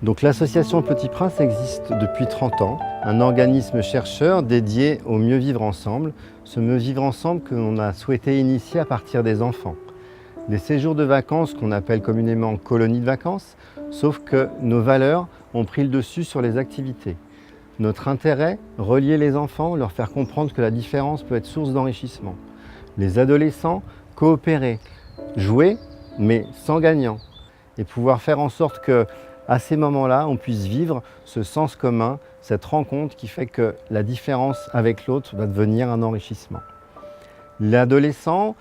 Donc l'association Petit Prince existe depuis 30 ans, un organisme chercheur dédié au mieux vivre ensemble, ce mieux vivre ensemble que l'on a souhaité initier à partir des enfants. Des séjours de vacances qu'on appelle communément colonies de vacances, sauf que nos valeurs ont pris le dessus sur les activités. Notre intérêt, relier les enfants, leur faire comprendre que la différence peut être source d'enrichissement. Les adolescents, coopérer, jouer, mais sans gagnant, et pouvoir faire en sorte que à ces moments-là, on puisse vivre ce sens commun, cette rencontre qui fait que la différence avec l'autre va devenir un enrichissement. L'adolescent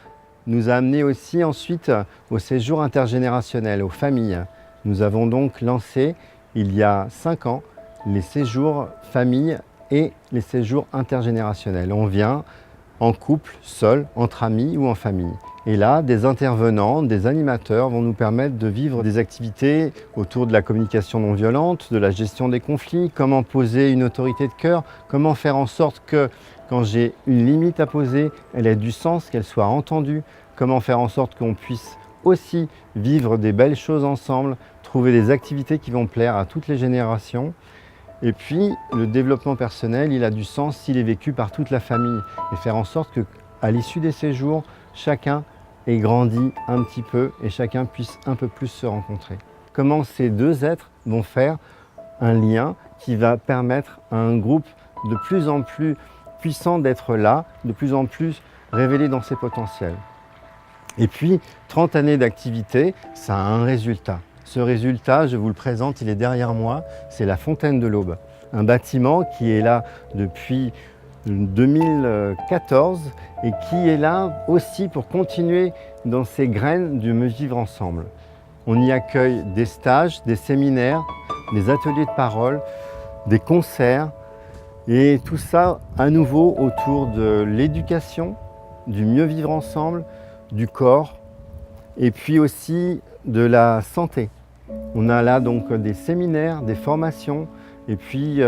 nous a amené aussi ensuite au séjour intergénérationnel, aux familles. Nous avons donc lancé, il y a 5 ans, les séjours famille et les séjours intergénérationnels. On vient en couple, seul, entre amis ou en famille. Et là, des intervenants, des animateurs vont nous permettre de vivre des activités autour de la communication non violente, de la gestion des conflits, comment poser une autorité de cœur, comment faire en sorte que quand j'ai une limite à poser, elle ait du sens, qu'elle soit entendue, comment faire en sorte qu'on puisse aussi vivre des belles choses ensemble, trouver des activités qui vont plaire à toutes les générations. Et puis, le développement personnel, il a du sens s'il est vécu par toute la famille et faire en sorte qu'à l'issue des séjours, chacun ait grandi un petit peu et chacun puisse un peu plus se rencontrer. Comment ces deux êtres vont faire un lien qui va permettre à un groupe de plus en plus puissant d'être là, de plus en plus révélé dans ses potentiels. Et puis, 30 années d'activité, ça a un résultat. Ce résultat, je vous le présente, il est derrière moi, c'est la Fontaine de l'Aube. Un bâtiment qui est là depuis 2014 et qui est là aussi pour continuer dans ces graines du mieux vivre ensemble. On y accueille des stages, des séminaires, des ateliers de parole, des concerts et tout ça à nouveau autour de l'éducation, du mieux vivre ensemble, du corps et puis aussi de la santé. On a là donc des séminaires, des formations et puis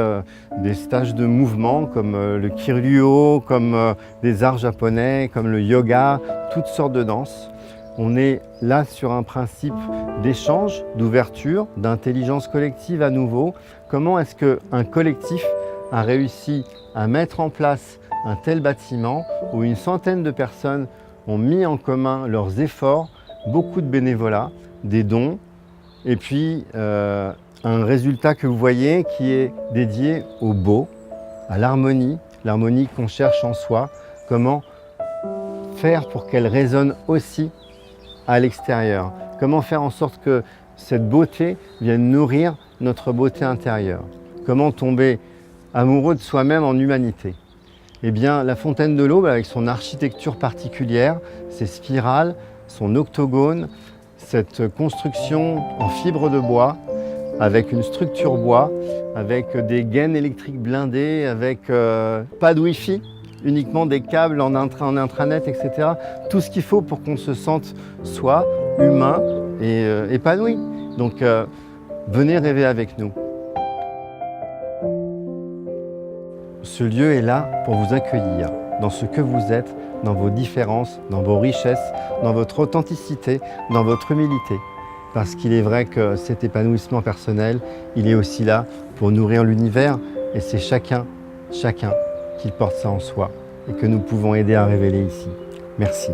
des stages de mouvement comme le Kiryu, comme des arts japonais, comme le yoga, toutes sortes de danses. On est là sur un principe d'échange, d'ouverture, d'intelligence collective à nouveau. Comment est-ce qu'un collectif a réussi à mettre en place un tel bâtiment où une centaine de personnes ont mis en commun leurs efforts, beaucoup de bénévolat, des dons, et puis un résultat que vous voyez qui est dédié au beau, à l'harmonie qu'on cherche en soi, comment faire pour qu'elle résonne aussi à l'extérieur, comment faire en sorte que cette beauté vienne nourrir notre beauté intérieure, comment tomber amoureux de soi-même en humanité. Eh bien, la Fontaine de l'Aube, avec son architecture particulière, ses spirales, son octogone, cette construction en fibre de bois, avec une structure bois, avec des gaines électriques blindées, avec pas de Wi-Fi, uniquement des câbles en intranet, etc. Tout ce qu'il faut pour qu'on se sente soi, humain et épanoui. Donc, venez rêver avec nous. Ce lieu est là pour vous accueillir dans ce que vous êtes, dans vos différences, dans vos richesses, dans votre authenticité, dans votre humilité. Parce qu'il est vrai que cet épanouissement personnel, il est aussi là pour nourrir l'univers et c'est chacun qui porte ça en soi et que nous pouvons aider à révéler ici. Merci.